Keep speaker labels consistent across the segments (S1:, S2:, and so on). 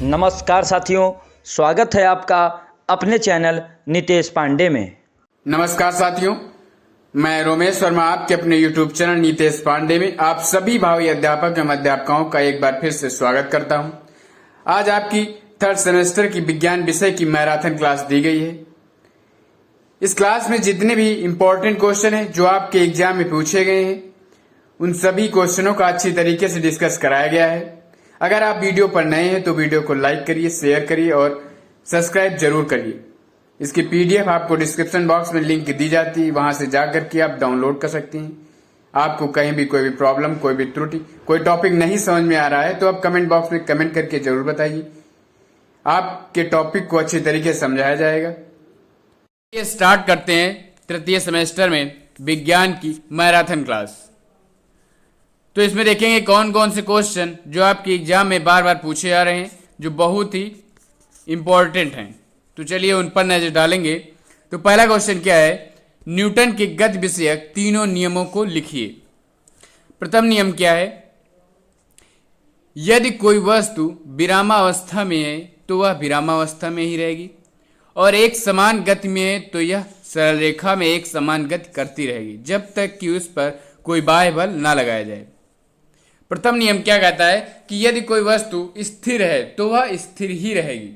S1: नमस्कार साथियों, स्वागत है आपका अपने चैनल नितेश पांडे में।
S2: नमस्कार साथियों, मैं रोमेश वर्मा आपके अपने YouTube चैनल नितेश पांडे में आप सभी भावी अध्यापक एवं अध्यापकों का एक बार फिर से स्वागत करता हूं। आज आपकी थर्ड सेमेस्टर की विज्ञान विषय की मैराथन क्लास दी गई है। इस क्लास में जितने भी इम्पोर्टेंट क्वेश्चन हैं जो आपके एग्जाम में पूछे गए हैं, उन सभी क्वेश्चनों का अच्छी तरीके से डिस्कस कराया गया है। अगर आप वीडियो पर नए हैं तो वीडियो को लाइक करिए, शेयर करिए और सब्सक्राइब जरूर करिए। इसकी पीडीएफ आपको डिस्क्रिप्शन बॉक्स में लिंक दी जाती है, वहां से जाकर के आप डाउनलोड कर सकते हैं। आपको कहीं भी कोई भी प्रॉब्लम, कोई भी त्रुटि, कोई टॉपिक नहीं समझ में आ रहा है तो आप कमेंट बॉक्स में कमेंट करके जरूर बताइए। आपके टॉपिक को अच्छी तरीके से समझाया जाएगा। ये स्टार्ट करते हैं तृतीय सेमेस्टर में विज्ञान की मैराथन क्लास। तो इसमें देखेंगे कौन कौन से क्वेश्चन जो आपके एग्जाम में बार बार पूछे जा रहे हैं, जो बहुत ही इंपॉर्टेंट हैं। तो चलिए उन पर नजर डालेंगे। तो पहला क्वेश्चन क्या है, न्यूटन के गति विषयक तीनों नियमों को लिखिए। प्रथम नियम क्या है, यदि कोई वस्तु विरामावस्था में है तो वह विरामावस्था में ही रहेगी, और एक समान गति में है तो यह सरल रेखा में एक समान गति करती रहेगी जब तक कि उस पर कोई बाह्य बल ना लगाया जाए। प्रथम नियम क्या कहता है कि यदि कोई वस्तु स्थिर है तो वह स्थिर ही रहेगी,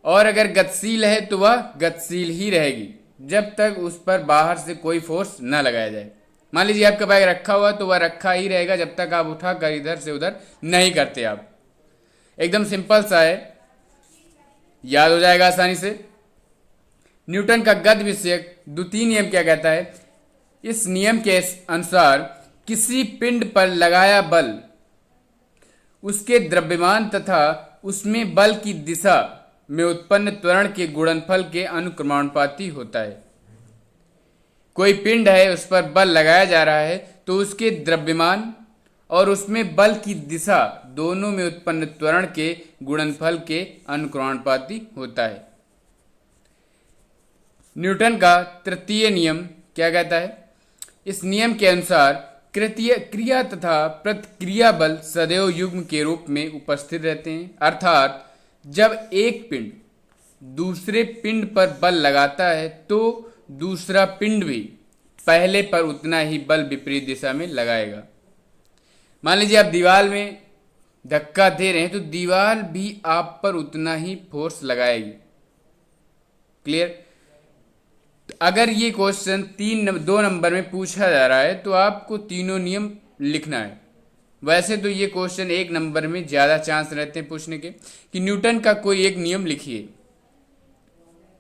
S2: और अगर गतिशील है तो वह गतिशील ही रहेगी जब तक उस पर बाहर से कोई फोर्स न लगाया जाए। मान लीजिए आपका बैग रखा हुआ तो वह रखा ही रहेगा जब तक आप उठाकर इधर से उधर नहीं करते। आप एकदम सिंपल सा है, याद हो जाएगा आसानी से। न्यूटन का गति विषयक द्वितीय नियम क्या कहता है, इस नियम के अनुसार किसी पिंड पर लगाया बल उसके द्रव्यमान तथा उसमें बल की दिशा में उत्पन्न त्वरण के गुणनफल के अनुक्रमानुपाती होता है। कोई पिंड है, उस पर बल लगाया जा रहा है तो उसके द्रव्यमान और उसमें बल की दिशा दोनों में उत्पन्न त्वरण के गुणनफल के अनुक्रमानुपाती होता है। न्यूटन का तृतीय नियम क्या कहता है, इस नियम के अनुसार क्रिया तथा प्रतिक्रिया बल सदैव युग्म के रूप में उपस्थित रहते हैं। अर्थात जब एक पिंड दूसरे पिंड पर बल लगाता है तो दूसरा पिंड भी पहले पर उतना ही बल विपरीत दिशा में लगाएगा। मान लीजिए आप दीवार में धक्का दे रहे हैं तो दीवार भी आप पर उतना ही फोर्स लगाएगी। क्लियर? अगर ये क्वेश्चन 2 नंबर में पूछा जा रहा है तो आपको तीनों नियम लिखना है। वैसे तो ये क्वेश्चन 1 नंबर में ज़्यादा चांस रहते हैं पूछने के कि न्यूटन का कोई एक नियम लिखिए,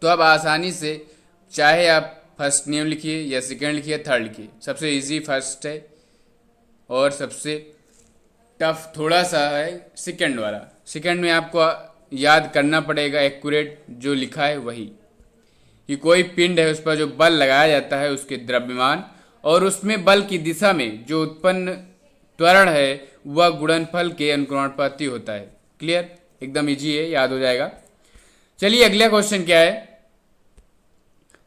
S2: तो आप आसानी से चाहे आप फर्स्ट नियम लिखिए या सेकंड लिखिए, थर्ड लिखिए। सबसे इजी फर्स्ट है और सबसे टफ थोड़ा सा है सेकंड वाला। सेकंड में आपको याद करना पड़ेगा एक्यूरेट जो लिखा है वही, कि कोई पिंड है उस पर जो बल लगाया जाता है उसके द्रव्यमान और उसमें बल की दिशा में जो उत्पन्न त्वरण है वह गुणनफल के अनुक्रमानुपाती होता है। क्लियर? एकदम इजी है, याद हो जाएगा। चलिए अगला क्वेश्चन क्या है,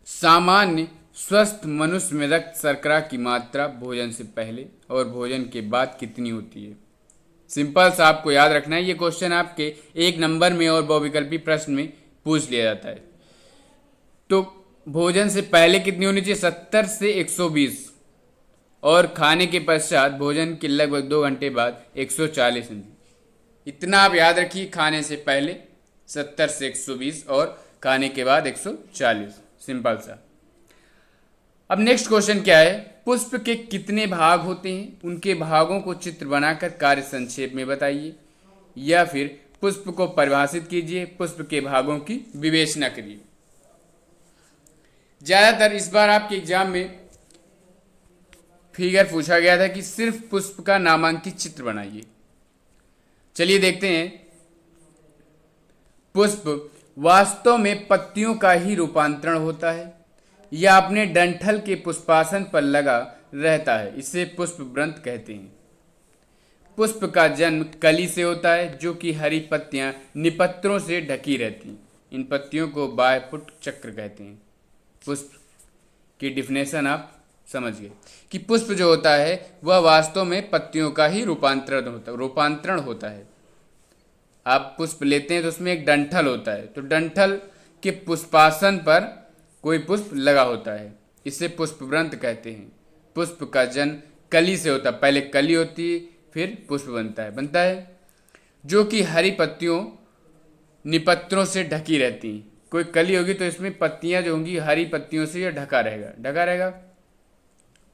S2: सामान्य स्वस्थ मनुष्य में रक्त शर्करा की मात्रा भोजन से पहले और भोजन के बाद कितनी होती है। सिंपल सा आपको याद रखना है, ये क्वेश्चन आपके 1 नंबर में और बहुविकल्पी प्रश्न में पूछ लिया जाता है। तो भोजन से पहले कितनी होनी चाहिए, 70 से 120, और खाने के पश्चात भोजन के लगभग 2 घंटे बाद 140 होनी। इतना आप याद रखिए, खाने से पहले 70 से 120 और खाने के बाद 140। सिंपल सा। अब नेक्स्ट क्वेश्चन क्या है, पुष्प के कितने भाग होते हैं, उनके भागों को चित्र बनाकर कार्य संक्षेप में बताइए, या फिर पुष्प को परिभाषित कीजिए, पुष्प के भागों की विवेचना करिए। ज्यादातर इस बार आपके एग्जाम में फिगर पूछा गया था कि सिर्फ पुष्प का नामांकित चित्र बनाइए। चलिए देखते हैं। पुष्प वास्तव में पत्तियों का ही रूपांतरण होता है या अपने डंठल के पुष्पासन पर लगा रहता है, इसे पुष्प व्रंत कहते हैं। पुष्प का जन्म कली से होता है जो कि हरी पत्तियां निपत्रों से ढकी रहती। इन पत्तियों को बाह्यपुट चक्र कहते हैं। पुष्प की डिफिनेशन आप समझ गए कि पुष्प जो होता है वह वास्तव में पत्तियों का ही रूपांतरण होता है। आप पुष्प लेते हैं तो उसमें एक डंठल होता है, तो डंठल के पुष्पासन पर कोई पुष्प लगा होता है, इसे पुष्पवृंत कहते हैं। पुष्प का जन्म कली से होता है, पहले कली होती है फिर पुष्प बनता है जो कि हरी पत्तियों निपत्रों से ढकी रहती हैं। कोई कली होगी तो इसमें पत्तियां जो होंगी हरी पत्तियों से यह ढका रहेगा,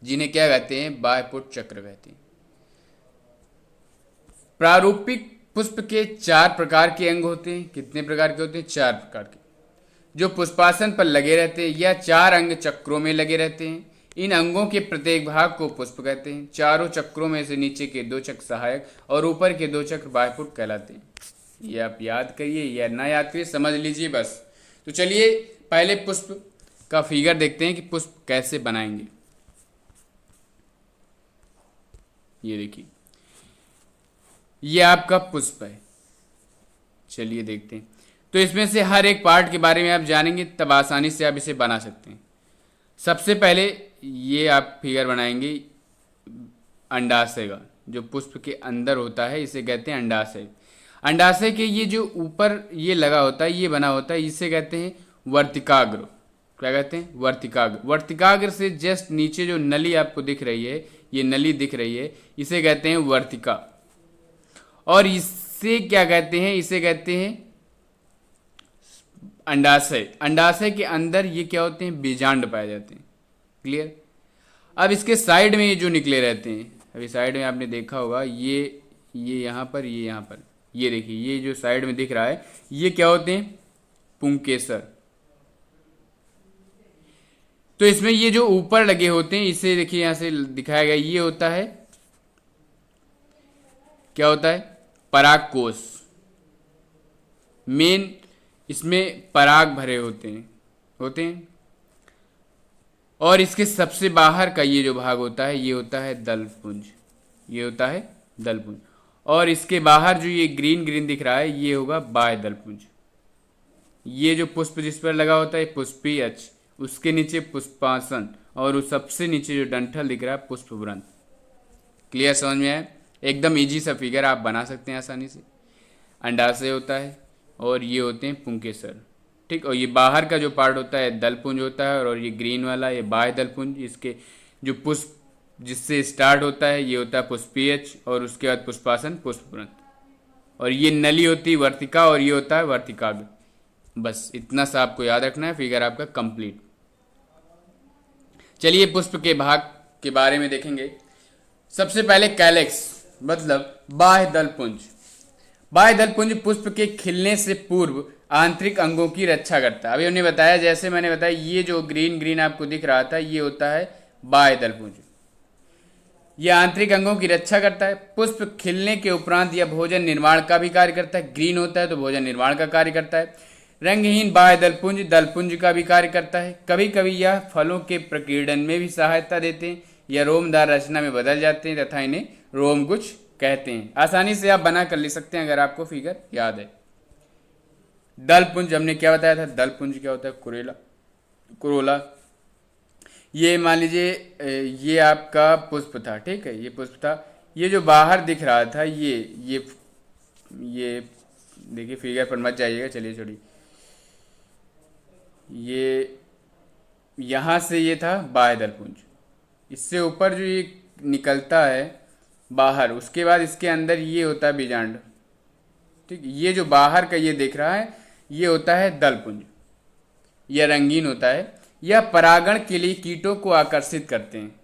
S2: जिन्हें क्या कहते हैं, बाह्यपुट चक्र कहते हैं। प्रारूपिक पुष्प के 4 प्रकार के अंग होते हैं। कितने प्रकार के होते हैं? 4 प्रकार के, जो पुष्पासन पर लगे रहते हैं या 4 अंग चक्रों में लगे रहते हैं। इन अंगों के प्रत्येक भाग को पुष्प कहते हैं। चारों चक्रों में से नीचे के 2 चक्र सहायक और ऊपर के 2 चक्र बाह्यपुट कहलाते हैं। ये आप याद करिए या ना याद करिए, समझ लीजिए बस। तो चलिए पहले पुष्प का फिगर देखते हैं कि पुष्प कैसे बनाएंगे। ये देखिए, ये आपका पुष्प है। चलिए देखते हैं। तो इसमें से हर एक पार्ट के बारे में आप जानेंगे, तब आसानी से आप इसे बना सकते हैं। सबसे पहले ये आप फिगर बनाएंगे अंडाशय का, जो पुष्प के अंदर होता है, इसे कहते हैं अंडाशय। अंडाशय के ये जो ऊपर ये लगा होता है, ये बना होता है, इसे कहते हैं वर्तिकाग्र। क्या कहते हैं? वर्तिकाग्र। वर्तिकाग्र से जस्ट नीचे जो नली आपको दिख रही है, ये नली दिख रही है, इसे कहते हैं वर्तिका। और इससे क्या कहते हैं? इसे कहते हैं अंडाशय। अंडाशय के अंदर ये क्या होते हैं? बीजांड पाए जाते हैं। क्लियर? अब इसके साइड में ये जो निकले रहते हैं, अभी साइड में आपने देखा होगा, ये यहाँ पर, ये यहाँ पर, ये देखिए, ये जो साइड में दिख रहा है, ये क्या होते हैं? पुंकेसर। तो इसमें ये जो ऊपर लगे होते हैं, इसे देखिए यहां से दिखाया गया, ये होता है, क्या होता है? परागकोश। मेन इसमें पराग भरे होते हैं। और इसके सबसे बाहर का ये जो भाग होता है, ये होता है दलपुंज। ये होता है दलपुंज। और इसके बाहर जो ये ग्रीन ग्रीन दिख रहा है, ये होगा बाह्य दलपुंज। ये जो पुष्प जिस पर लगा होता है पुष्पीय अक्ष, उसके नीचे पुष्पासन, और उस सबसे नीचे जो डंठल दिख रहा है पुष्पवृंत। क्लियर? समझ में आया? एकदम इजी सा फिगर आप बना सकते हैं आसानी से। अंडाशय होता है और ये होते हैं पुंकेसर। ठीक, और ये बाहर का जो पार्ट होता है दलपुंज होता है, और ये ग्रीन वाला ये बाह्य दलपुंज। इसके जो पुष्प जिससे स्टार्ट होता है, ये होता है पुष्पीयच, और उसके बाद पुष्पासन, पुष्पवृंत। और ये नली होती है वर्तिका, और ये होता है वर्तिकाग्र। बस इतना सा आपको याद रखना है, फिगर आपका कंप्लीट। चलिए पुष्प के भाग के बारे में देखेंगे। सबसे पहले कैलेक्स, मतलब बाह्य दलपुंज। बाह्य दलपुंज पुष्प के खिलने से पूर्व आंतरिक अंगों की रक्षा करता है। अभी हमने बताया, जैसे मैंने बताया, ये जो ग्रीन ग्रीन आपको दिख रहा था, ये होता है बाह्य दलपुंज। यह आंतरिक अंगों की रक्षा करता है। पुष्प खिलने के उपरांत यह भोजन निर्माण का भी कार्य करता है। ग्रीन होता है तो भोजन निर्माण का कार्य करता है। रंगहीन बाह्य दलपुंज दलपुंज का भी कार्य करता है। कभी कभी यह फलों के प्रकीर्णन में भी सहायता देते हैं या रोमदार रचना में बदल जाते हैं तथा इन्हें रोमगुच्छ कहते हैं। आसानी से आप बना कर ले सकते हैं अगर आपको फिगर याद है। दलपुंज हमने क्या बताया था? दलपुंज क्या होता है? कुरोला। ये मान लीजिए ये आपका पुष्प था, ठीक है, ये पुष्प था। ये जो बाहर दिख रहा था, ये देखिए, फिगर पर मत जाइएगा, चलिए छोड़िए। ये यहाँ से ये था बाह्य दलपुंज। इससे ऊपर जो ये निकलता है बाहर, उसके बाद इसके अंदर ये होता है बीजांड। ठीक, ये जो बाहर का ये दिख रहा है, ये होता है दलपुंज। यह रंगीन होता है। यह परागण के लिए कीटों को आकर्षित करते हैं।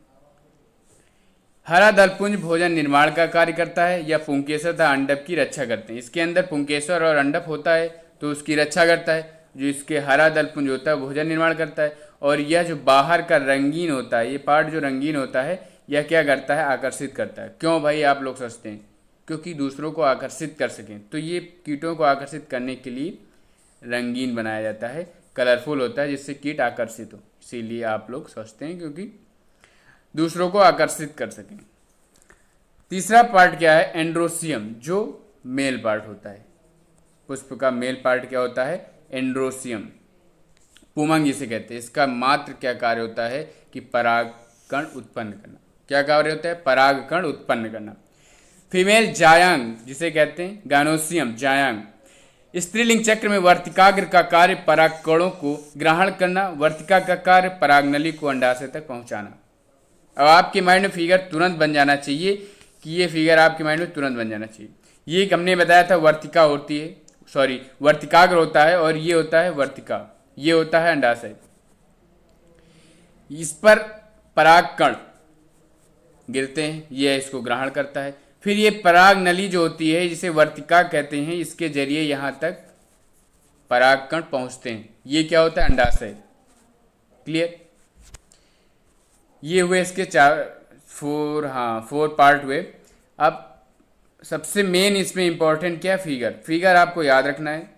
S2: हरा दलपुंज भोजन निर्माण का कार्य करता है। यह पुंकेसर तथा अंडप की रक्षा करते हैं। इसके अंदर पुंकेसर और अंडप होता है तो उसकी रक्षा करता है। जो इसके हरा दलपुंज होता है भोजन निर्माण करता है। और यह जो बाहर का रंगीन होता है, ये पार्ट जो रंगीन होता है, यह क्या करता है? आकर्षित करता है। क्यों भाई आप लोग सोचते हैं? क्योंकि दूसरों को आकर्षित कर सकें। तो ये कीटों को आकर्षित करने के लिए रंगीन बनाया जाता है, कलरफुल होता है, जिससे कीट आकर्षित हो। इसीलिए आप लोग सोचते हैं क्योंकि दूसरों को आकर्षित कर सकें। तीसरा पार्ट क्या है? एंड्रोसियम, जो मेल पार्ट होता है। पुष्प का मेल पार्ट क्या होता है? एंड्रोसियम। पुमंग इसे कहते हैं। इसका मात्र क्या कार्य होता है कि परागकण उत्पन्न करना। क्या कार्य होता है? परागकण उत्पन्न करना। फीमेल जायांग जिसे कहते हैं गानोसियम जायांग। स्त्रीलिंग चक्र में वर्तिकाग्र का कार्य परागकणों को ग्रहण करना, वर्तिका का कार्य परागनली को अंडाशय तक पहुंचाना। अब आपके माइंड में फिगर तुरंत बन जाना चाहिए कि ये फिगर आपके माइंड में तुरंत बन जाना चाहिए। ये हमने बताया था वर्तिका होती है, सॉरी वर्तिकाग्र होता है और ये होता है वर्तिका, ये होता है अंडाशय। इस पर परागकण गिरते हैं, ये इसको ग्रहण करता है। फिर ये पराग नली जो होती है जिसे वर्तिका कहते हैं, इसके जरिए यहां तक परागकण पहुंचते हैं। ये क्या होता है? अंडाशय। क्लियर? ये हुए इसके फोर पार्ट हुए। अब सबसे मेन इसमें इंपॉर्टेंट क्या? फिगर आपको याद रखना है।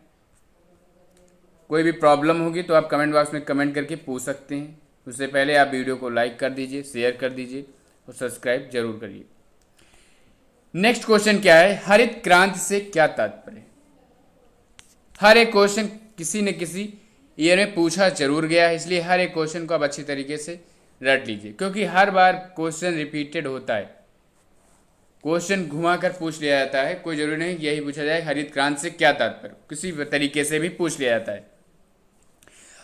S2: कोई भी प्रॉब्लम होगी तो आप कमेंट बॉक्स में कमेंट करके पूछ सकते हैं। उससे पहले आप वीडियो को लाइक कर दीजिए, शेयर कर दीजिए और सब्सक्राइब जरूर करिए। नेक्स्ट क्वेश्चन क्या है? हरित क्रांति से क्या तात्पर्य? हर एक क्वेश्चन किसी न किसी ईयर में पूछा जरूर गया है, इसलिए हर एक क्वेश्चन को आप अच्छी तरीके से रट लीजिए, क्योंकि हर बार क्वेश्चन रिपीटेड होता है। क्वेश्चन घुमा कर पूछ लिया जाता है, कोई जरूरी नहीं यही पूछा जाए हरित क्रांति से क्या तात्पर्य, किसी तरीके से भी पूछ लिया जाता है।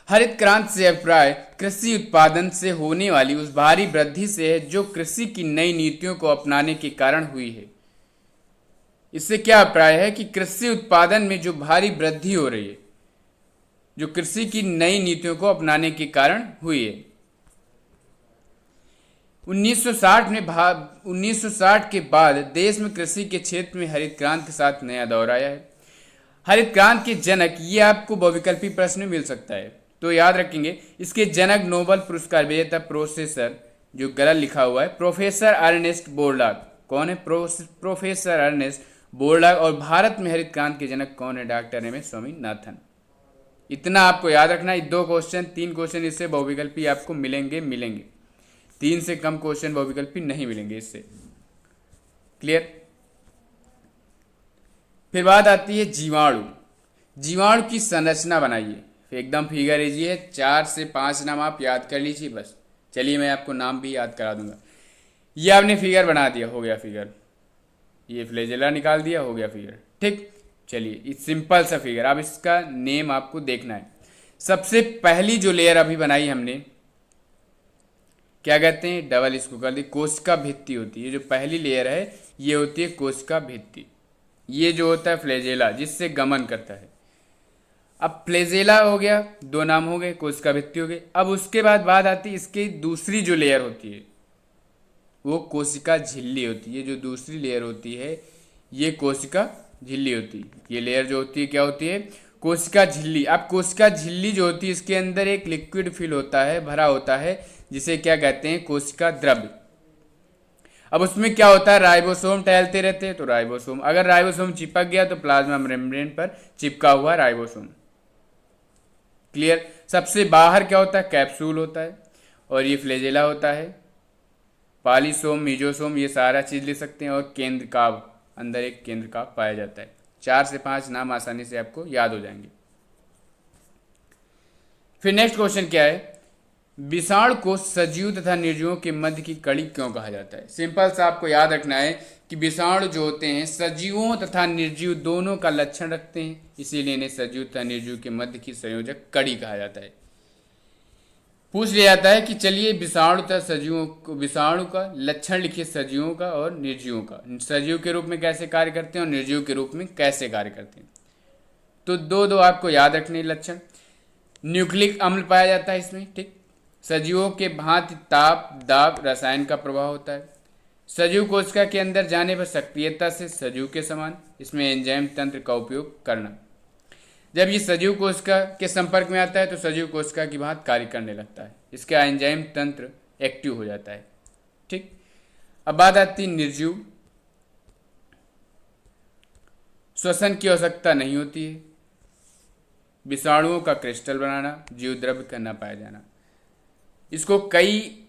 S2: हरित क्रांति से अभिप्राय कृषि उत्पादन से होने वाली उस भारी वृद्धि से है जो कृषि की नई नीतियों को अपनाने के कारण हुई है। इससे क्या अभिप्राय है कि कृषि उत्पादन में जो भारी वृद्धि हो रही है, जो कृषि की नई नीतियों को अपनाने के कारण हुई है। 1960 के बाद देश में कृषि के क्षेत्र में हरित क्रांति के साथ नया दौर आया है। हरित क्रांति के जनक, ये आपको बहुविकल्पी प्रश्न में मिल सकता है, तो याद रखेंगे इसके जनक नोबेल पुरस्कार विजेता प्रोफेसर, जो गलत लिखा हुआ है, प्रोफेसर अर्नेस्ट बोरलॉग। कौन है? Professor Ernest Borlaug. और भारत में हरित क्रांति के जनक कौन है? Doctor M S. स्वामीनाथन। इतना आपको याद रखना है। 3 क्वेश्चन इससे बहुविकल्पी आपको मिलेंगे। 3 से कम क्वेश्चन बहुविकल्पी नहीं मिलेंगे इससे। क्लियर? फिर बात आती है जीवाणु। जीवाणु की संरचना बनाइए। एकदम फिगर लीजिए, 4 से 5 नाम आप याद कर लीजिए बस। चलिए मैं आपको नाम भी याद करा दूंगा। ये आपने फिगर बना दिया, हो गया फिगर। ये फ्लैजेला निकाल दिया, हो गया फिगर। ठीक, चलिए सिंपल सा फिगर। अब इसका नेम आपको देखना है। सबसे पहली जो लेयर अभी बनाई हमने, क्या कहते हैं? डबल इसको कर दी, कोशिका भित्ति होती है। जो पहली लेयर है ये होती है कोशिका भित्ति। ये जो होता है फ्लैजेला, जिससे गमन करता है। अब फ्लैजेला हो गया, 2 नाम हो गए, कोशिका भित्ति हो गई। अब उसके बाद बात आती है इसकी दूसरी जो लेयर होती है, वो कोशिका झिल्ली होती है। जो दूसरी लेयर होती है ये कोशिका झिल्ली होती है। ये लेयर जो होती है क्या होती है? कोशिका झिल्ली। अब कोशिका झिल्ली जो होती है इसके अंदर एक लिक्विड फिल होता है, भरा होता है, जिसे क्या कहते हैं? कोशिका द्रव्य। अब उसमें क्या होता है? राइबोसोम टहलते रहते हैं। तो राइबोसोम, अगर राइबोसोम चिपक गया तो प्लाज्मा मेम्ब्रेन पर चिपका हुआ राइबोसोम। क्लियर? सबसे बाहर क्या होता है? कैप्सूल होता है, और ये फ्लैजेला होता है। पॉलीसोम, मीजोसोम, ये सारा चीज ले सकते हैं। और केंद्रकाव, अंदर एक केंद्रकाव पाया जाता है। 4 से 5 नाम आसानी से आपको याद हो जाएंगे। फिर नेक्स्ट क्वेश्चन क्या है? विषाणु को सजीव तथा निर्जीवों के मध्य की कड़ी क्यों कहा जाता है? सिंपल सा आपको याद रखना है कि विषाणु जो होते हैं सजीवों तथा निर्जीव दोनों का लक्षण रखते हैं, इसीलिए इन्हें सजीव तथा निर्जीव के मध्य की संयोजक कड़ी कहा जाता है। पूछ लिया जाता है कि चलिए विषाणु तथा सजीवों को, विषाणु का लक्षण लिखिए सजीवों का और निर्जीवों का। सजीव के रूप में कैसे कार्य करते हैं और निर्जीव के रूप में कैसे कार्य करते हैं। तो दो आपको याद रखने लक्षण। न्यूक्लिक अम्ल पाया जाता है इसमें। ठीक, सजीवों के भांति ताप, दाब, रसायन का प्रभाव होता है। सजीव कोशिका के अंदर जाने पर सक्रियता से सजीव के समान, इसमें एंजाइम तंत्र का उपयोग करना। जब ये सजीव कोशिका के संपर्क में आता है तो सजीव कोशिका की भांति कार्य करने लगता है, इसका एंजाइम तंत्र एक्टिव हो जाता है। ठीक, अब बात आती है निर्जीव। श्वसन की आवश्यकता नहीं होती है। विषाणुओं का क्रिस्टल बनाना, जीव द्रव्य का न पाया जाना। इसको कई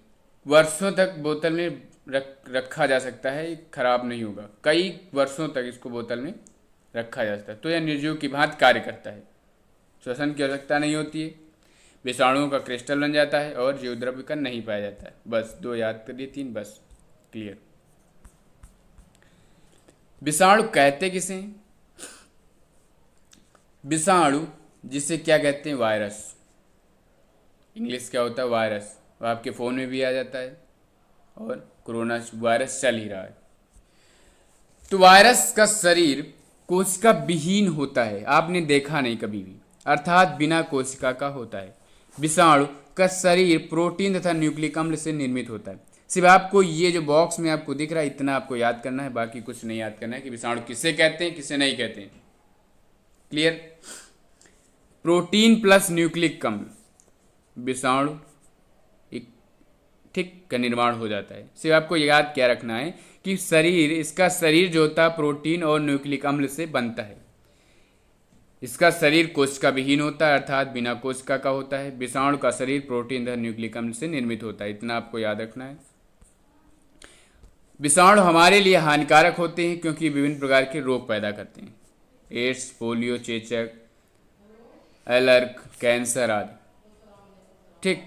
S2: वर्षों तक बोतल में रखा जा सकता है, खराब नहीं होगा। कई वर्षों तक इसको बोतल में रखा जा सकता है। तो यह निर्जीव की भांति कार्य करता है। श्वसन की आवश्यकता नहीं होती है, विषाणुओं का क्रिस्टल बन जाता है और जीव द्रव्य का नहीं पाया जाता है। बस 2 याद करिए, 3 बस। क्लियर? विषाणु कहते किसे हैं? विषाणु जिसे क्या कहते हैं? वायरस। इंग्लिश क्या होता है? वायरस। वो आपके फ़ोन में भी आ जाता है और कोरोना वायरस चल ही रहा है। तो वायरस का शरीर कोशिका विहीन होता है, आपने देखा नहीं कभी भी, अर्थात बिना कोशिका का होता है। विषाणु का शरीर प्रोटीन तथा न्यूक्लिक अम्ल से निर्मित होता है। सिर्फ आपको ये जो बॉक्स में आपको दिख रहा है इतना आपको याद करना है, बाकी कुछ नहीं याद करना है कि विषाणु किसे कहते हैं किसे नहीं कहते हैं। क्लियर? प्रोटीन प्लस न्यूक्लिक अम्ल, विषाणु एक ठीक का निर्माण हो जाता है। सिर्फ आपको याद क्या रखना है कि इसका शरीर जो होता है प्रोटीन और न्यूक्लिक अम्ल से बनता है। इसका शरीर कोशिका विहीन होता है, अर्थात बिना कोशिका का होता है। विषाणु का शरीर प्रोटीन तथा न्यूक्लिक अम्ल से निर्मित होता है, इतना आपको याद रखना है। विषाणु हमारे लिए हानिकारक होते हैं क्योंकि विभिन्न प्रकार के रोग पैदा करते हैं। एड्स, पोलियो, चेचक, एलर्क, कैंसर आदि। ठीक,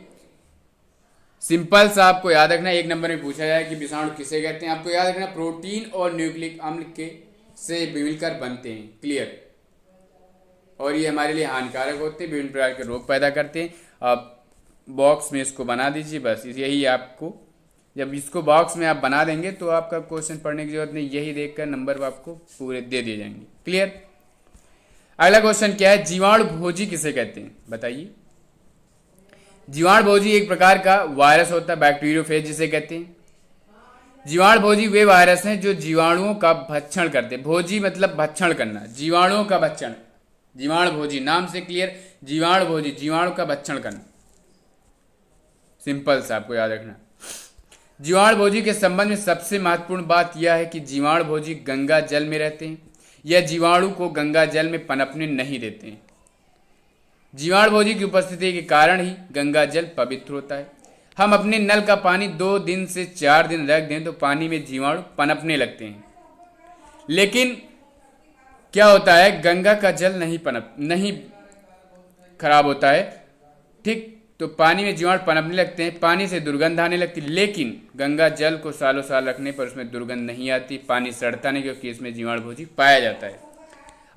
S2: सिंपल सा आपको याद रखना है। एक नंबर में पूछा जाए कि विषाणु किसे कहते हैं, आपको याद रखना प्रोटीन और न्यूक्लिक अम्ल के से मिलकर बनते हैं। क्लियर? और ये हमारे लिए हानिकारक होते हैं, विभिन्न प्रकार के रोग पैदा करते हैं। आप बॉक्स में इसको बना दीजिए, बस यही आपको, जब इसको बॉक्स में आप बना देंगे तो आपका क्वेश्चन पढ़ने की जरूरत नहीं, यही देखकर नंबर आपको पूरे दे दिए जाएंगे। क्लियर? अगला क्वेश्चन क्या है? जीवाणु भोजी किसे कहते हैं, बताइए। जीवाणु भोजी एक प्रकार का वायरस होता है, बैक्टीरियोफेज जिसे कहते हैं। जीवाणु भोजी वे वायरस हैं जो जीवाणुओं का भक्षण करते हैं। भोजी मतलब भक्षण करना, जीवाणुओं का भक्षण। जीवाणु भोजी नाम से क्लियर, जीवाणु भोजी जीवाणु का भक्षण करना। सिंपल सा आपको याद रखना। जीवाणु भोजी के संबंध में सबसे महत्वपूर्ण बात यह है कि जीवाणु भोजी गंगा जल में रहते हैं। यह जीवाणु को गंगा जल में पनपने नहीं देते हैं। जीवाणु भोजी की उपस्थिति के कारण ही गंगा जल पवित्र होता है। हम अपने नल का पानी 2 दिन से 4 दिन रख दें तो पानी में जीवाणु पनपने लगते हैं, लेकिन क्या होता है, गंगा का जल नहीं खराब होता है। ठीक, तो पानी में जीवाणु पनपने लगते हैं, पानी से दुर्गंध आने लगती है, लेकिन गंगा जल को सालों साल रखने पर उसमें दुर्गंध नहीं आती, पानी सड़ता नहीं, क्योंकि इसमें जीवाणु भोजी पाया जाता है।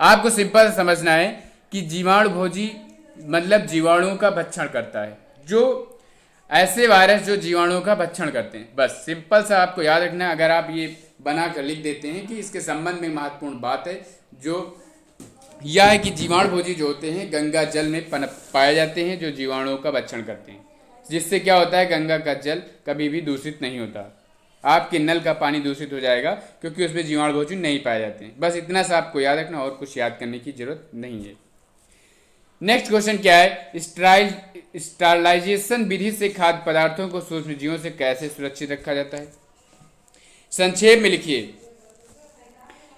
S2: आपको सिंपल समझना है कि जीवाणु भोजी मतलब जीवाणुओं का भक्षण करता है, जो ऐसे वायरस जो जीवाणुओं का भक्षण करते हैं। बस सिंपल सा आपको याद रखना है। अगर आप ये बना कर लिख देते हैं कि इसके संबंध में महत्वपूर्ण बात है, जो यह है कि जीवाणु भोजी जो होते हैं गंगा जल में पाए जाते हैं, जो जीवाणुओं का भक्षण करते हैं, जिससे क्या होता है, गंगा का जल कभी भी दूषित नहीं होता। आपके नल का पानी दूषित हो जाएगा क्योंकि उसमें जीवाणु भोजी नहीं पाए जाते हैं। बस इतना सा आपको याद रखना, और कुछ याद करने की जरूरत नहीं है। नेक्स्ट क्वेश्चन क्या है? स्टरलाइजेशन विधि से खाद्य पदार्थों को सूक्ष्म जीवों से कैसे सुरक्षित रखा जाता है? संक्षेप में लिखिए।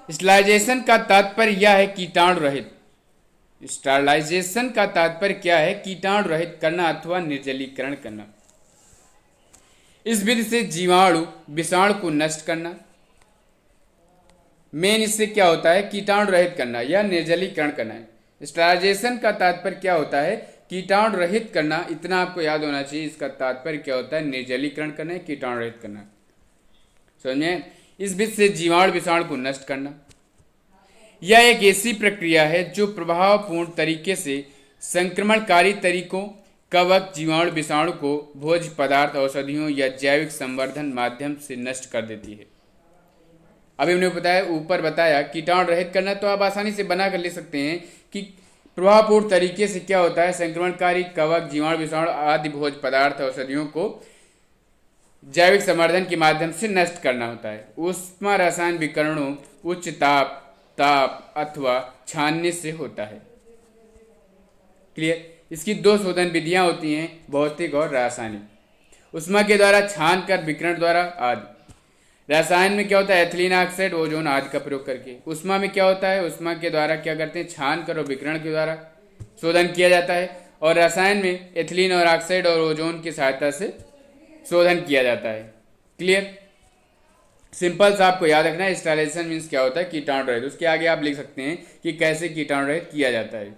S2: स्टरलाइजेशन का तात्पर्य यह है कीटाणु रहित। स्टरलाइजेशन का तात्पर्य क्या है? कीटाणु रहित करना अथवा निर्जलीकरण करना। इस विधि से जीवाणु विषाणु को नष्ट करना। मेन इससे क्या होता है? कीटाणु रहित करना या निर्जलीकरण करना है। स्टरलाइजेशन का तात्पर्य क्या होता है? कीटाणु रहित करना। इतना आपको याद होना चाहिए, इसका तात्पर्य क्या होता है? निर्जलीकरण करना है, कीटाणु रहित करना। समझे? इस विधि से जीवाणु विषाणु को नष्ट करना। यह एक ऐसी प्रक्रिया है जो प्रभावपूर्ण तरीके से संक्रमणकारी तरीकों, कवक, जीवाणु विषाणु को भोज्य पदार्थ, औषधियों या जैविक संवर्धन माध्यम से नष्ट कर देती है। अभी हमने ऊपर बताया कीटाणु रहित करना, तो आप आसानी से बना कर लिख सकते हैं कि प्रभावपूर्ण तरीके से क्या होता है? संक्रमणकारी कवक, जीवाणु विषाणु आदि भोज्य पदार्थ, औषधियों को जैविक संवर्धन के माध्यम से नष्ट करना होता है। ऊष्मा रसायन विकरणों उच्च ताप अथवा छानने से होता है। क्लियर? इसकी 2 शोधन विधियां होती हैं, भौतिक और रासायनिक। ऊष्मा के द्वारा, छान कर, विकिरण द्वारा आदि। रसायन में क्या होता है? एथिलीन ऑक्साइड, ओजोन आदि का प्रयोग करके। ऊष्मा में क्या होता है? ऊष्मा के द्वारा क्या करते हैं? छान कर और विकिरण के द्वारा शोधन किया जाता है। और रसायन में एथिलीन और ऑक्साइड और ओजोन की सहायता से शोधन किया जाता है। क्लियर? सिंपल सा आपको याद रखना है। स्टरलाइजेशन मीन्स क्या होता है? कीटाणु रहित। उसके आगे आप लिख सकते हैं कि कैसे कीटाणु रहित किया जाता है।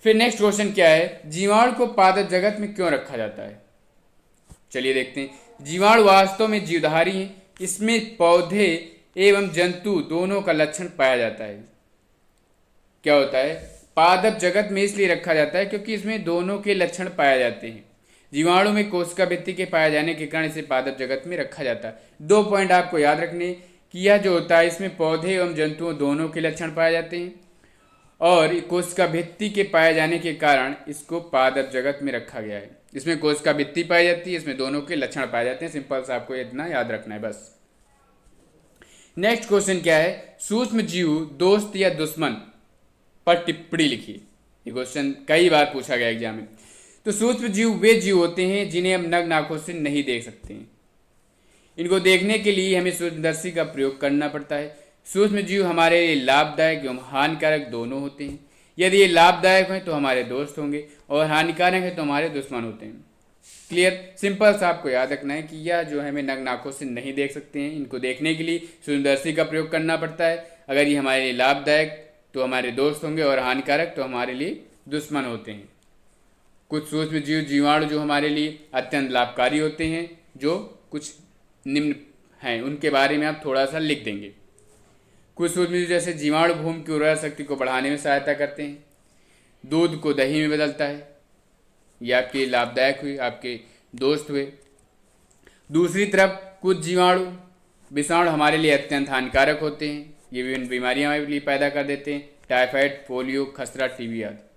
S2: फिर नेक्स्ट क्वेश्चन क्या है? जीवाणु को पादप जगत में क्यों रखा जाता है? चलिए देखते हैं। जीवाणु वास्तव में जीवधारी हैं। इसमें पौधे एवं जंतु दोनों का लक्षण पाया जाता है। क्या होता है, पादप जगत में इसलिए रखा जाता है क्योंकि इसमें दोनों के लक्षण पाए जाते हैं। जीवाणु में कोशिका भित्ति के पाए जाने के कारण इसे पादप जगत में रखा जाता है। 2 पॉइंट आपको याद रखने कि यह जो होता है इसमें पौधे एवं जंतुओं दोनों के लक्षण पाए जाते हैं और कोशिका भित्ति के पाए जाने के कारण इसको पादप जगत में रखा गया है। इसमें कोशिका भित्ति पाई जाती है, इसमें दोनों के लक्षण पाए जाते हैं। सिंपल सा आपको इतना याद रखना है बस। नेक्स्ट क्वेश्चन क्या है, सूक्ष्म जीव दोस्त या दुश्मन पर टिप्पणी लिखिए। ये क्वेश्चन कई बार पूछा गया एग्जाम में। तो सूक्ष्म जीव वे जीव होते हैं जिन्हें हम नग्न आंखों से नहीं देख सकते हैं। इनको देखने के लिए हमें सूक्ष्मदर्शी का प्रयोग करना पड़ता है। सूक्ष्म जीव हमारे लिए लाभदायक एवं हानिकारक दोनों होते हैं। यदि ये लाभदायक हैं तो हमारे दोस्त होंगे और हानिकारक हैं तो हमारे दुश्मन होते हैं। क्लियर, सिंपल सा आपको याद रखना है कि यह जो हमें नग्न आंखों से नहीं देख सकते हैं, इनको देखने के लिए सूक्ष्मदर्शी का प्रयोग करना पड़ता है। अगर ये हमारे लिए लाभदायक तो हमारे दोस्त होंगे और हानिकारक तो हमारे लिए दुश्मन होते हैं। कुछ सूक्ष्म जीव जीवाणु जो हमारे लिए अत्यंत लाभकारी होते हैं, जो कुछ निम्न हैं उनके बारे में आप थोड़ा सा लिख देंगे। कुछ सूक्ष्म जीव जैसे जीवाणु भूमि की उर्वरा शक्ति को बढ़ाने में सहायता करते हैं, दूध को दही में बदलता है, ये आपके लाभदायक हुए, आपके दोस्त हुए। दूसरी तरफ कुछ जीवाणु विषाणु हमारे लिए अत्यंत हानिकारक होते हैं, ये विभिन्न बीमारियां हमारे लिए पैदा कर देते हैं, टाइफाइड, पोलियो, खसरा, टीबी आदि।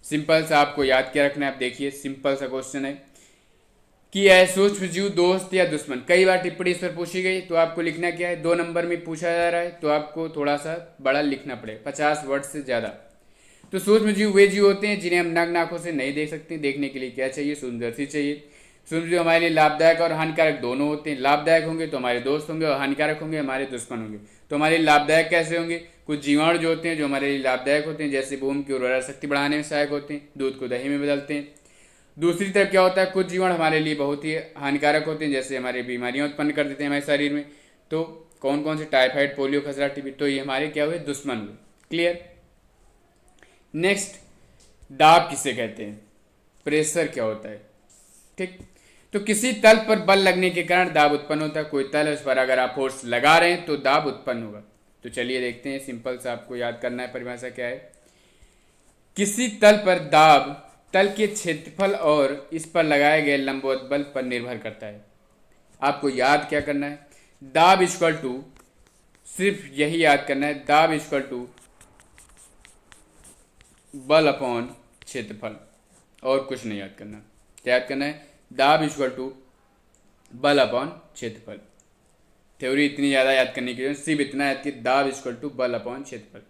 S2: सिंपल सा आपको याद क्या रखना है। आप देखिए, सिंपल सा क्वेश्चन है कि यह सूक्ष्म जीव दोस्त या दुश्मन। कई बार टिप्पणी इस पर पूछी गई तो आपको लिखना क्या है, 2 नंबर में पूछा जा रहा है तो आपको थोड़ा सा बड़ा लिखना पड़ेगा, 50 वर्ड से ज़्यादा। तो सूक्ष्म जीव वे जीव होते हैं जिन्हें हम नग्न आंखों से नहीं देख सकते। देखने के लिए क्या चाहिए, सूक्ष्मदर्शी चाहिए। सूक्ष्म जीव हमारे लिए लाभदायक और हानिकारक दोनों होते हैं। लाभदायक होंगे तो हमारे दोस्त होंगे और हानिकारक होंगे हमारे दुश्मन होंगे। तो हमारे लिए लाभदायक कैसे होंगे, कुछ जीवाणु जो होते हैं जो हमारे लिए लाभदायक होते हैं, जैसे भूमि की उर्वरा शक्ति बढ़ाने में सहायक होते हैं, दूध को दही में बदलते हैं। दूसरी तरफ क्या होता है, कुछ जीवाणु हमारे लिए बहुत ही हानिकारक होते हैं, जैसे हमारी बीमारियां उत्पन्न कर देते हैं हमारे शरीर में। तो कौन कौन से, टाइफाइड, पोलियो, खसरा, टीबी, तो ये हमारे क्या हुए, दुश्मन हुए। क्लियर। नेक्स्ट, दाब किसे कहते हैं, प्रेशर क्या होता है। ठीक, तो किसी तल पर बल लगने के कारण दाब उत्पन्न होता है। कोई तल है, उस पर अगर आप फोर्स लगा रहे हैं तो दाब उत्पन्न होगा। तो चलिए देखते हैं, सिंपल सा आपको याद करना है, परिभाषा क्या है। किसी तल पर दाब तल के क्षेत्रफल और इस पर लगाए गए लंबवत बल पर निर्भर करता है। आपको याद क्या करना है, दाब इक्वल टू, सिर्फ यही याद करना है, दाब इक्वल टू बल अपॉन क्षेत्रफल, और कुछ नहीं याद करना। क्या याद करना है, दाब इक्वल टू बल अपॉन क्षेत्रफल। थ्योरी इतनी ज़्यादा याद करने की जरूरत, सिर्फ इतना याद कि दाब इक्वल टू बल अपॉन क्षेत्रफल।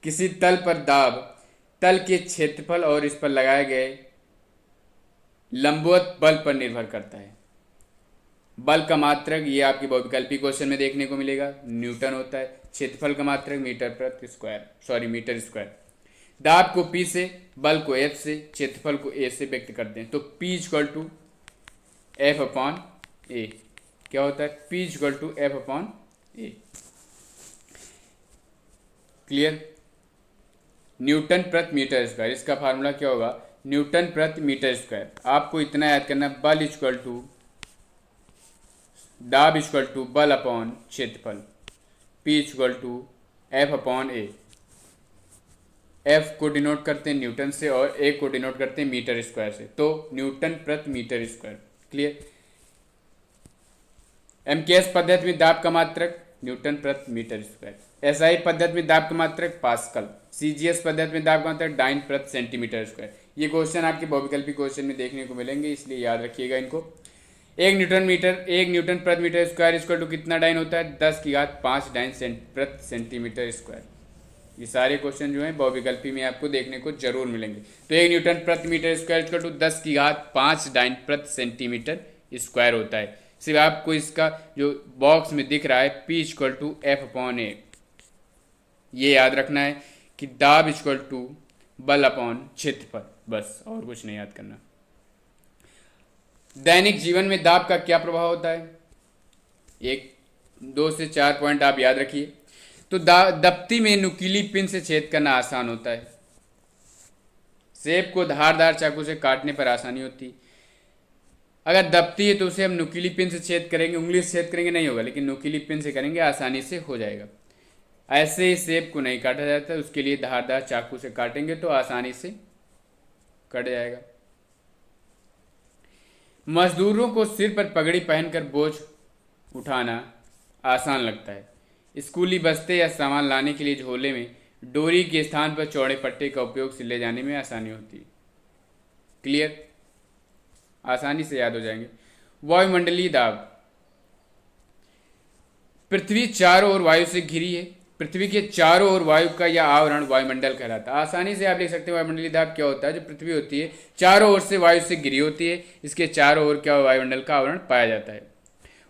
S2: किसी तल पर दाब तल के क्षेत्रफल और इस पर लगाए गए लंबवत बल पर निर्भर करता है। बल का मात्रक ये आपकी बहुविकल्पी क्वेश्चन में देखने को मिलेगा, न्यूटन होता है। क्षेत्रफल का मात्रक मीटर प्रति स्क्वायर, मीटर स्क्वायर। दाब को P से, बल को F से, क्षेत्रफल को A से व्यक्त करते हैं। तो P equal to F upon A क्या होता है, P equal to F upon A। Clear. Newton प्रति मीटर स्क्वायर, इसका फार्मूला क्या होगा, न्यूटन प्रति मीटर स्क्वायर। आपको इतना याद करना, बल इक्वल टू, दाब इक्वल टू बल अपॉन क्षेत्रफल, P equal to F upon A। F को डिनोट करते हैं न्यूटन से और A को डिनोट करते हैं मीटर स्क्वायर से, तो न्यूटन प्रति मीटर स्क्वायर। क्लियर। MKS पद्धति में दाब का मात्रक न्यूटन प्रति मीटर स्क्वायर, SI पद्धति में दाब का मात्रक पास्कल, CGS पद्धति में दाब का मात्रक डाइन प्रति सेंटीमीटर स्क्वायर। ये क्वेश्चन आपके बहुविकल्पी क्वेश्चन में देखने को मिलेंगे, इसलिए याद रखिएगा इनको। 1 न्यूटन प्रति मीटर स्क्वायर इक्वल टू कितना डाइन होता है, 10⁵ डाइन प्रति सेंटीमीटर स्क्वायर। ये सारे क्वेश्चन जो हैं बहुविकल्पी में आपको देखने को जरूर मिलेंगे। तो 1 न्यूटन प्रति metre square equal to 10⁵ dyne प्रति सेंटीमीटर स्क्वायर होता है। सिर्फ आपको इसका जो बॉक्स में दिख रहा है P equal to F upon A, ये याद रखना है कि दाब इक्वल टू बल अपॉन क्षेत्रफल, बस, और कुछ नहीं याद करना। दैनिक जीवन में दाब का क्या प्रभाव होता है, 2 से 4 पॉइंट आप याद रखिए। तो दप्ती में नुकीली पिन से छेद करना आसान होता है। सेब को धारदार चाकू से काटने पर आसानी होती। अगर दबती है तो उसे हम नुकीली पिन से छेद करेंगे, उंगली से छेद करेंगे नहीं होगा, लेकिन नुकीली पिन से करेंगे आसानी से हो जाएगा। ऐसे सेब को नहीं काटा जाता, उसके लिए धारदार चाकू से काटेंगे तो आसानी से कट जाएगा। मजदूरों को सिर पर पगड़ी पहनकर बोझ उठाना आसान लगता है। स्कूली बस्ते या सामान लाने के लिए झोले में डोरी के स्थान पर चौड़े पट्टे का उपयोग से ले जाने में आसानी होती है। क्लियर, आसानी से याद हो जाएंगे। वायुमंडलीय दाब, पृथ्वी चारों ओर वायु से घिरी है। पृथ्वी के चारों ओर वायु का यह आवरण वायुमंडल कहलाता है। आसानी से आप लिख सकते हैं वायुमंडलीय दाब क्या होता है। जो पृथ्वी होती है चारों ओर से वायु से घिरी होती है, इसके चारों ओर क्या वायुमंडल का आवरण पाया जाता है।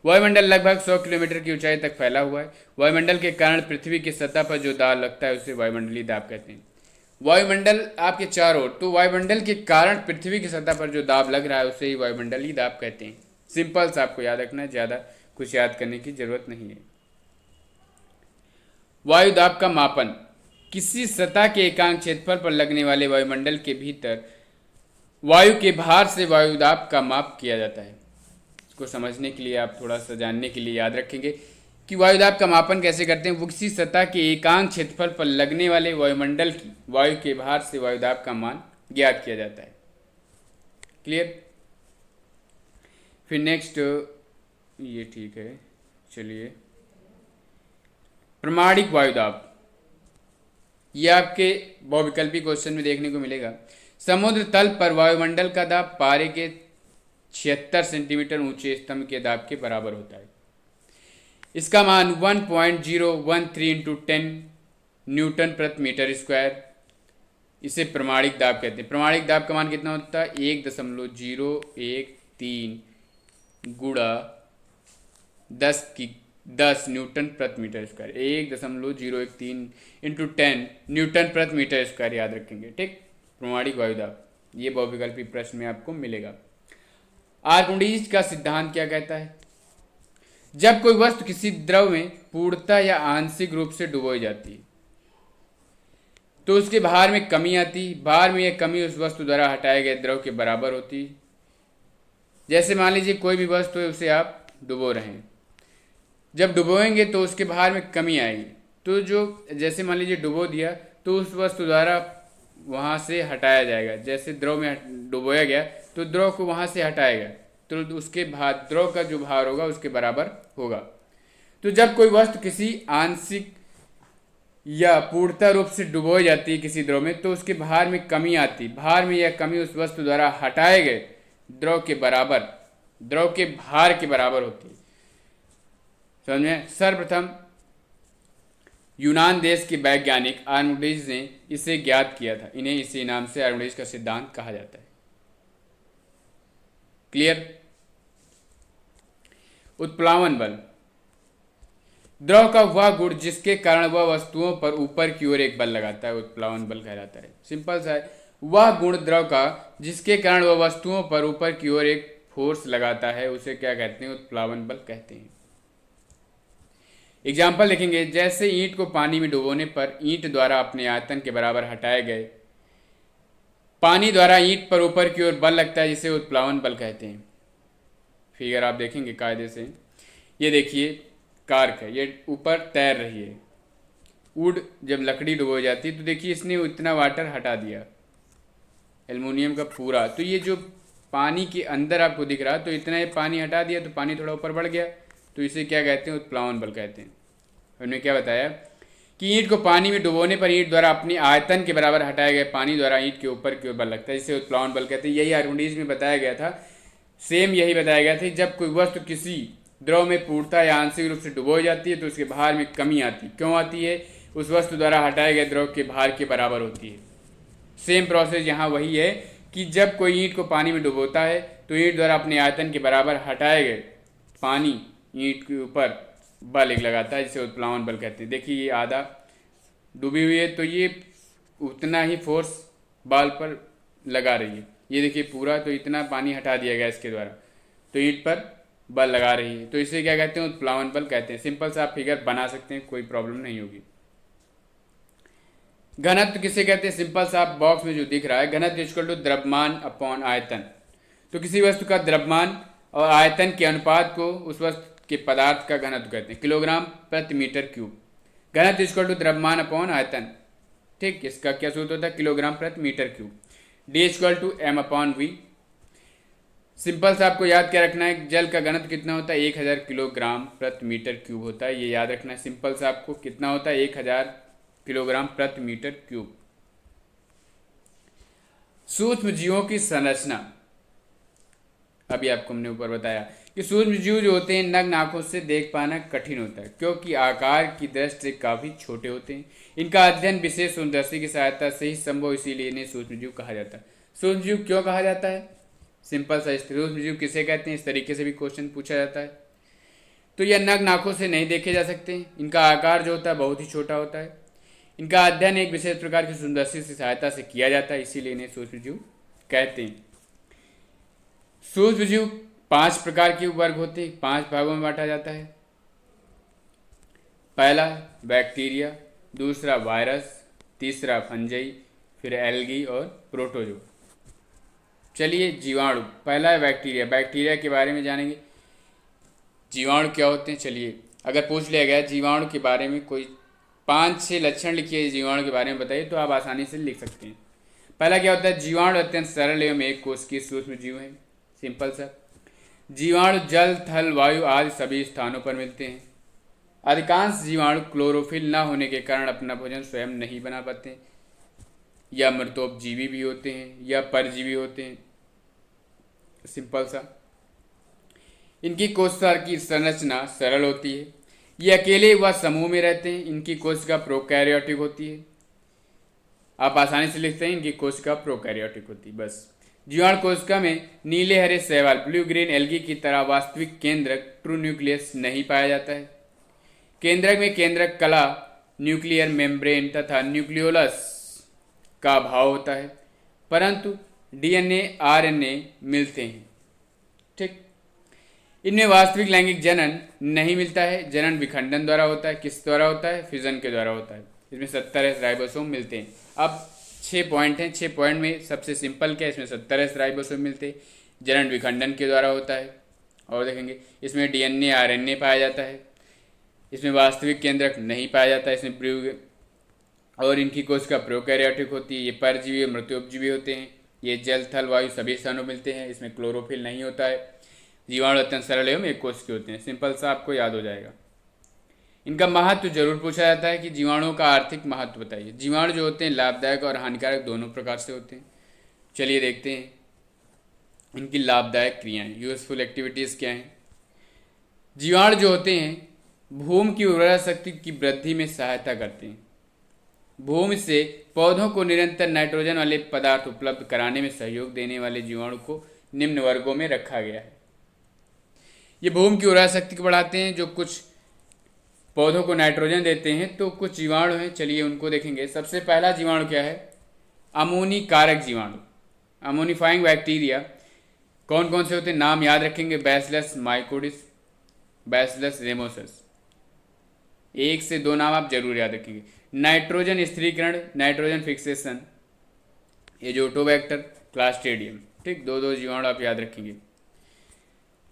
S2: वायुमंडल लगभग 100 किलोमीटर की ऊंचाई तक फैला हुआ है। वायुमंडल के कारण पृथ्वी की सतह पर जो दाब लगता है उसे वायुमंडलीय दाब कहते हैं। वायुमंडल आपके चारों ओर, तो वायुमंडल के कारण पृथ्वी की सतह पर जो दाब लग रहा है उसे ही वायुमंडलीय दाब कहते हैं। सिंपल सा आपको याद रखना है, ज़्यादा कुछ याद करने की जरूरत नहीं है। वायु दाब का मापन, किसी सतह के एकांक क्षेत्रफल पर लगने वाले वायुमंडल के भीतर वायु के भार से वायु दाब का माप किया जाता है। इसको समझने के लिए आप थोड़ा सा जानने के लिए याद रखेंगे कि वायुदाब का मापन कैसे करते हैं। वो किसी सतह के एकांक क्षेत्रफल पर लगने वाले वायुमंडल की वायु के भार से वायुदाब का मान ज्ञात किया जाता है। क्लियर। फिर नेक्स्ट, ये ठीक है, चलिए प्रमाणिक वायुदाब, ये आपके बहुविकल्पी क्वेश्चन में देखने को मिलेगा। समुद्र तल पर वायुमंडल का दाब पारे के 76 सेंटीमीटर ऊंचे स्तंभ के दाब के बराबर होता है। इसका मान 1.013 इंटू 10 न्यूटन प्रति मीटर स्क्वायर, इसे प्रमाणिक दाब कहते हैं। प्रमाणिक दाब का मान कितना होता है? 1.013 गुणा 10 न्यूटन प्रति मीटर स्क्वायर, 1.013 इंटू 10 न्यूटन प्रति मीटर स्क्वायर याद रखेंगे। ठीक, प्रमाणिक वायुदाब, ये बहुविकल्पी प्रश्न में आपको मिलेगा। आर्किमिडीज का सिद्धांत क्या कहता है? जब कोई वस्तु किसी द्रव में पूर्णतः या आंशिक रूप से डुबोई जाती है तो उसके भार में कमी आती है। भार में यह कमी उस वस्तु द्वारा हटाए गए द्रव के बराबर होती है। जैसे मान लीजिए कोई भी वस्तु है, उसे आप डुबो रहे हैं, जब डुबोएंगे तो उसके भार में कमी आएगी। तो जो जैसे मान लीजिए डुबो दिया तो उस वस्तु द्वारा वहाँ से हटाया जाएगा। जैसे द्रव में डुबोया गया तो द्रव को वहाँ से हटाएगा तो उसके भार, द्रव का जो भार होगा उसके बराबर होगा। तो जब कोई वस्तु किसी आंशिक या पूर्णतः रूप से डुबोई जाती है किसी द्रव में तो उसके भार में कमी आती। भार में यह कमी उस वस्तु द्वारा हटाए गए द्रव के बराबर, द्रव के भार के बराबर होती है। समझ में? सर्वप्रथम यूनान देश के वैज्ञानिक आर्किमिडीज ने इसे ज्ञात किया था। इन्हें इसी नाम से आर्किमिडीज का सिद्धांत कहा जाता है। क्लियर। उत्प्लावन बल, द्रव का वह गुण जिसके कारण वह वस्तुओं पर ऊपर की ओर एक बल लगाता है, उत्प्लावन बल कहलाता है। सिंपल सा है, वह गुण द्रव का जिसके कारण वह वस्तुओं पर ऊपर की ओर एक फोर्स लगाता है उसे क्या कहते हैं? उत्प्लावन बल कहते हैं। एग्जाम्पल लिखेंगे, जैसे ईंट को पानी में डुबोने पर ईंट द्वारा अपने आयतन के बराबर हटाए गए पानी द्वारा ईंट पर ऊपर की ओर बल लगता है, जिसे उत्प्लावन बल कहते हैं। फिगर आप देखेंगे कायदे से, ये देखिए कार्क है, ये ऊपर तैर रही है। वुड जब लकड़ी डुबो जाती है तो देखिए इसने उतना वाटर हटा दिया एल्युमिनियम का पूरा, तो ये जो पानी के अंदर आपको दिख रहा तो इतना ये पानी हटा दिया तो पानी थोड़ा ऊपर बढ़ गया, तो इसे क्या कहते हैं? उत्प्लावन बल कहते हैं। हमने क्या बताया कि ईंट को पानी में डुबोने पर ईंट द्वारा अपनी आयतन के बराबर हटाए गए पानी द्वारा ईंट के ऊपर की ओर बल लगता है, जिसे उत्प्लावन बल कहते हैं। यही आर्किमिडीज में बताया गया था, सेम यही बताया गया था। जब कोई वस्तु किसी द्रव में पूर्णतः या आंशिक रूप से डुबोई जाती है तो उसके भार में कमी आती। क्यों आती है? उस वस्तु द्वारा हटाए गए द्रव के भार के बराबर होती है। सेम प्रोसेस यहाँ वही है कि जब कोई ईंट को पानी में डुबोता है तो ईंट द्वारा अपने आयतन के बराबर हटाए गए पानी ईंट के ऊपर बल एक लगाता है, जिसे उत्प्लावन बल कहते हैं। देखिए ये आधा डूबी हुई है तो ये उतना ही फोर्स बल पर लगा रही है। ये देखिए पूरा, तो इतना पानी हटा दिया गया इसके द्वारा, तो ईंट पर बल लगा रही है, तो इसे क्या कहते हैं? उत्प्लावन बल कहते हैं। सिंपल सा आप फिगर बना सकते हैं, कोई प्रॉब्लम नहीं होगी। घनत्व किसे कहते हैं? सिंपल सा आप बॉक्स में जो दिख रहा है, घनत्व इक्वल टू द्रव्यमान अपॉन आयतन। तो किसी वस्तु का द्रव्यमान और आयतन के अनुपात को उस वस्तु के पदार्थ का घनत्व कहते हैं। किलोग्राम प्रति मीटर क्यूब, घनत्व इक्वल टू द्रव्यमान अपॉन आयतन। ठीक, इसका क्या सूत्र होता है? किलोग्राम प्रति metre cube. D equal to M upon V. Simple से आपको याद क्या रखना है, जल का घनत्व कितना होता है? 1000 किलोग्राम प्रति मीटर क्यूब होता है, ये याद रखना है। सिंपल से आपको कितना होता है? 1000 किलोग्राम प्रति मीटर क्यूब। सूक्ष्म जीवों की संरचना, अभी आपको हमने ऊपर बताया कि सूक्ष्म जीव जो होते हैं नग्न आंखों से देख पाना कठिन होता है, क्योंकि आकार की दृष्टि से काफी छोटे होते हैं। इनका अध्ययन विशेष सूक्ष्मदर्शी की सहायता से ही संभव, इसीलिए इन्हें सूक्ष्म जीव कहा जाता है। सूक्ष्म जीव क्यों कहा जाता है? सिंपल सा, सूक्ष्म जीव किसे कहते हैं, इस तरीके से भी क्वेश्चन पूछा जाता है। तो यह नग्न आंखों से नहीं देखे जा सकते, इनका आकार जो होता है बहुत ही छोटा होता है। इनका अध्ययन एक विशेष प्रकार की सूक्ष्मदर्शी की सहायता से किया जाता है, इसीलिए इन्हें सूक्ष्म जीव कहते हैं। सूक्ष्म जीव 5 प्रकार के वर्ग होते हैं, 5 भागों में बांटा जाता है। पहला बैक्टीरिया, दूसरा वायरस, तीसरा फंजाई, फिर एल्गी और प्रोटोजो। चलिए जीवाणु, पहला है बैक्टीरिया। बैक्टीरिया के बारे में जानेंगे, जीवाणु क्या होते हैं। चलिए, अगर पूछ लिया गया जीवाणु के बारे में कोई 5-6 लक्षण लिखिए, जीवाणु के बारे में बताइए, तो आप आसानी से लिख सकते हैं। पहला क्या होता है? जीवाणु अत्यंत सरल एवं एक कोशिकीय सूक्ष्म जीव है। सिंपल सा, जीवाणु जल, थल, वायु आदि सभी स्थानों पर मिलते हैं। अधिकांश जीवाणु क्लोरोफिल न होने के कारण अपना भोजन स्वयं नहीं बना पाते, या मृतोपजीवी भी होते हैं या परजीवी होते हैं। सिंपल सा, इनकी कोशिका की संरचना सरल होती है, ये अकेले व समूह में रहते हैं। इनकी कोशिका प्रोकैरियोटिक होती है, आप आसानी से लिखते हैं इनकी कोशिका प्रोकैरियोटिक होती है। बस, जीवाणु कोशिका में नीले हरे शैवाल, ब्लू ग्रीन एल्गी की तरह वास्तविक केंद्रक ट्रू न्यूक्लियस नहीं पाया जाता है। केंद्रक में केंद्रक कला, न्यूक्लियर मेम्ब्रेन तथा न्यूक्लियोलस का अभाव होता है, परंतु डीएनए आरएनए मिलते हैं। ठीक, इनमें वास्तविक लैंगिक जनन नहीं मिलता है, जनन विखंडन द्वारा होता है। किस द्वारा होता है? फिजन के द्वारा होता है। इसमें 70 राइबोसोम मिलते हैं। अब 6 पॉइंट हैं, 6 पॉइंट में सबसे सिंपल क्या है, इसमें 70 राइबोसोम मिलते हैं, जनन विखंडन के द्वारा होता है। और देखेंगे इसमें डीएनए आरएनए पाया जाता है, इसमें वास्तविक केंद्रक नहीं पाया जाता है, इसमें ब्रू, और इनकी कोशिका प्रोकैरियोटिक होती है। ये परजीवी और मृत्योपजीवी होते हैं। ये जल, थल, वायु सभी स्थानों मिलते हैं, इसमें क्लोरोफिल नहीं होता है। जीवाणु अत्यंत सरल एवं एक कोशिकीय होते हैं। सिंपल सा आपको याद हो जाएगा। इनका महत्व जरूर पूछा जाता है कि जीवाणुओं का आर्थिक महत्व बताइए। जीवाणु जो होते हैं लाभदायक और हानिकारक दोनों प्रकार से होते हैं। चलिए देखते हैं इनकी लाभदायक क्रियाएं, यूजफुल एक्टिविटीज क्या हैं। जीवाणु जो होते हैं भूमि की उर्वरा शक्ति की वृद्धि में सहायता करते हैं। भूमि से पौधों को निरंतर नाइट्रोजन वाले पदार्थ उपलब्ध कराने में सहयोग देने वाले जीवाणु को निम्न वर्गों में रखा गया है। ये भूमि की उर्वरा शक्ति को बढ़ाते हैं, जो कुछ पौधों को नाइट्रोजन देते हैं। तो कुछ जीवाणु हैं, चलिए उनको देखेंगे। सबसे पहला जीवाणु क्या है? अमोनीकारक जीवाणु, अमोनिफाइंग बैक्टीरिया। कौन कौन से होते हैं? नाम याद रखेंगे, बैसिलस माइकोडिस, बैसिलस रेमोसस। 1 से 2 नाम आप जरूर याद रखेंगे। नाइट्रोजन स्थिरीकरण, नाइट्रोजन फिक्सेशन, एजोटोबैक्टर, क्लास्ट्रेडियम। ठीक, 2 जीवाणु आप याद रखेंगे।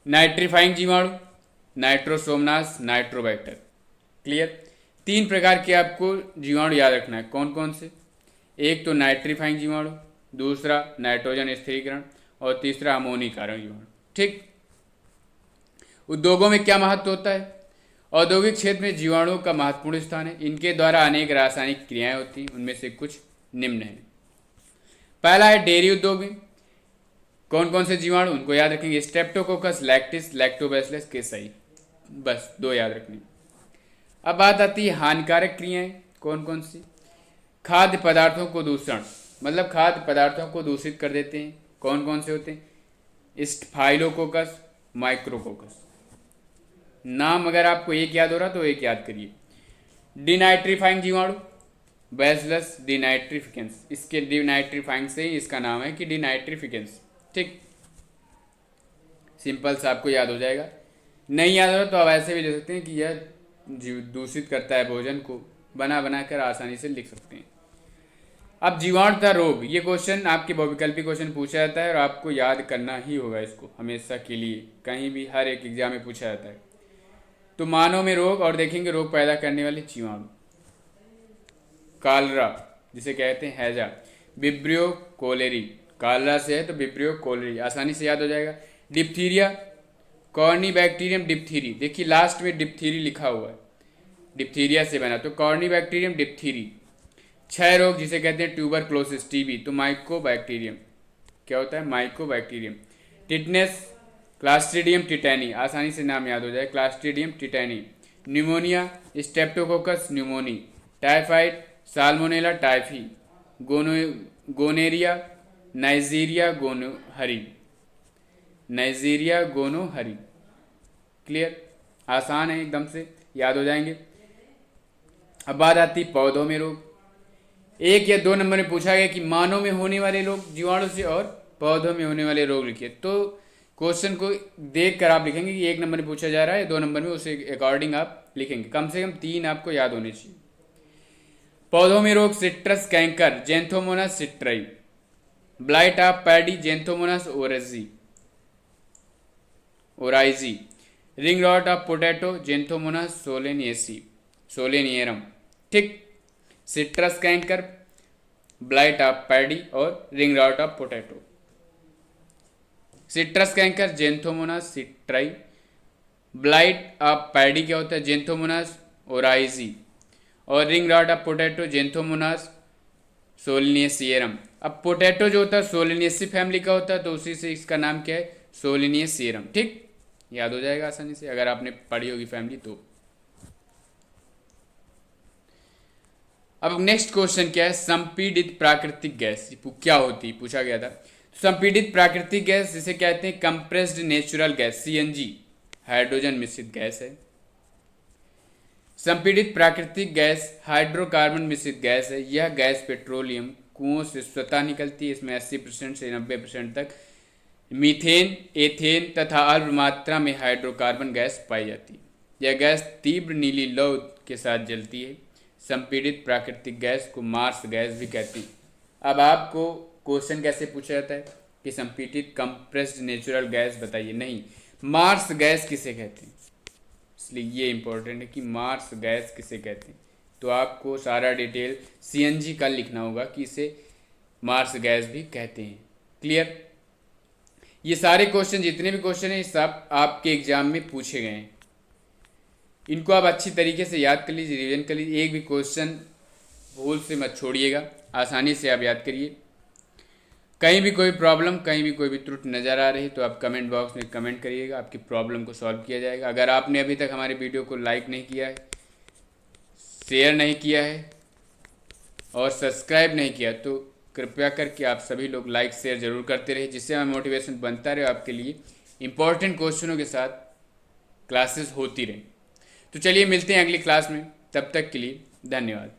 S2: नाइट्रीफाइंग जीवाणु, नाइट्रोसोमनास, नाइट्रोबैक्टर। क्लियर? 3 प्रकार के आपको जीवाणु याद रखना है। कौन कौन से? एक तो नाइट्रीफाइंग जीवाणु, दूसरा नाइट्रोजन स्थिरीकरण, और तीसरा अमोनीकारक जीवाणु। ठीक, उद्योगों में क्या महत्व होता है? औद्योगिक क्षेत्र में जीवाणुओं का महत्वपूर्ण स्थान है। इनके द्वारा अनेक रासायनिक क्रियाएं होती हैं, उनमें से कुछ निम्न है। पहला है डेयरी उद्योग में। कौन कौन से जीवाणु, उनको याद रखेंगे। Streptococcus, lactis, Lactobacillus, casei. बस 2 याद रखने। अब बात आती है हानिकारक क्रियाएं। कौन कौन सी? खाद्य पदार्थों को दूषण, मतलब खाद्य पदार्थों को दूषित कर देते हैं। कौन कौन से होते हैं? स्टाफाइलोकोकस, माइक्रोकोकस। नाम अगर आपको एक याद हो रहा तो एक याद करिए। डिनाइट्रीफाइंग जीवाणु, बैसिलस डिनाइट्रिफिकेंस। इसके डिनाइट्रीफाइंग से ही इसका नाम है कि डिनाइट्रिफिकेंस। ठीक, सिंपल सा आपको याद हो जाएगा। नहीं याद हो रहा तो आप ऐसे भी लिख सकते हैं कि यह दूषित करता है भोजन को, बना बना कर आसानी से लिख सकते हैं। अब जीवाणु तथा रोग, ये क्वेश्चन आपके बहुविकल्पी क्वेश्चन पूछा जाता है और आपको याद करना ही होगा इसको हमेशा के लिए, कहीं भी हर एक एग्जाम में पूछा जाता है। तो मानव में रोग और देखेंगे रोग पैदा करने वाले जीवाणु। कालरा जिसे कहते हैं हैजा, विब्रियो कोलेरी, कालरा से है तो विब्रियो कोलेरी आसानी से याद हो जाएगा। डिप्थीरिया, कॉर्नीबैक्टीरियम डिप्थीरी, देखिए लास्ट में डिप्थीरी लिखा हुआ है, डिप्थीरिया से बना तो कॉर्नीबैक्टीरियम डिप्थीरी। क्षय रोग जिसे कहते हैं ट्यूबरक्लोसिस टीबी, तो माइकोबैक्टीरियम, क्या होता है माइकोबैक्टीरियम। टिटनेस, क्लास्ट्रीडियम टिटैनी, आसानी से नाम याद हो जाए Clostridium tetani. Pneumonia, Streptococcus pneumoniae. Typhoid, Salmonella typhi. Gonorrhoea, Neisseria gonorrhoeae, Neisseria gonorrhoeae. Clear, आसान है एकदम से याद हो जाएंगे। अब बात आती पौधों में रोग। 1 या 2 नंबर में पूछा गया कि मानव में होने वाले रोग जीवाणु से और पौधों में होने वाले रोग लिखिए। तो क्वेश्चन को देख कर आप लिखेंगे कि 1 नंबर में पूछा जा रहा है, 2 नंबर में उसे अकॉर्डिंग आप लिखेंगे। कम से कम 3 आपको याद होने चाहिए। पौधों में रोग, citrus canker, Xanthomonas citri. Blight of paddy, Xanthomonas oryzae. Ring rot of potato, Xanthomonas solanacearum. ठीक, citrus canker, blight of paddy और ring rot of potato. Citrus canker Xanthomonas citri, blight of paddy क्या होता है Xanthomonas oryzae, और ring rot of potato Xanthomonas solanacearum. अब potato जो होता है सोलिनियसी फैमिली का होता है, तो उसी से इसका नाम क्या है सोलिनियसियरम। ठीक, याद हो जाएगा आसानी से अगर आपने पढ़ी होगी फैमिली तो। अब नेक्स्ट क्वेश्चन क्या है, संपीड़ित प्राकृतिक गैस क्या होती है पूछा गया था। संपीड़ित प्राकृतिक गैस जिसे कहते हैं compressed natural gas, CNG, hydrogen मिश्रित गैस है। संपीड़ित प्राकृतिक गैस हाइड्रोकार्बन मिश्रित गैस है। यह गैस पेट्रोलियम कुओं से स्वतः निकलती है। इसमें 80% से 90% तक मीथेन, एथेन तथा अल्प मात्रा में हाइड्रोकार्बन गैस पाई जाती है। यह गैस तीव्र नीली लौ के साथ जलती है। संपीड़ित प्राकृतिक गैस को मार्स गैस भी कहते हैं। अब आपको क्वेश्चन कैसे पूछा जाता है कि संपीड़ित कंप्रेस्ड नेचुरल गैस बताइए, नहीं मार्स गैस किसे कहते हैं, इसलिए ये इंपॉर्टेंट है कि मार्स गैस किसे कहते हैं। तो आपको सारा डिटेल सीएनजी का लिखना होगा कि इसे मार्स गैस भी कहते हैं। क्लियर, ये सारे क्वेश्चन जितने भी क्वेश्चन हैं सब आपके एग्जाम में पूछे गए हैं। इनको आप अच्छी तरीके से याद कर लीजिए, रिवीजन कर लीजिए, एक भी क्वेश्चन भूल से मत छोड़िएगा, आसानी से आप याद करिए। कहीं भी कोई प्रॉब्लम, कहीं भी कोई भी त्रुटि नज़र आ रही तो आप कमेंट बॉक्स में कमेंट करिएगा, आपकी प्रॉब्लम को सॉल्व किया जाएगा। अगर आपने अभी तक हमारे वीडियो को लाइक नहीं किया है, शेयर नहीं किया है और सब्सक्राइब नहीं किया तो कृपया करके आप सभी लोग लाइक शेयर जरूर करते रहिए, जिससे हमें मोटिवेशन बनता रहे आपके लिए इंपॉर्टेंट क्वेश्चनों के साथ क्लासेस होती रहे। तो चलिए मिलते हैं अगली क्लास में, तब तक के लिए धन्यवाद।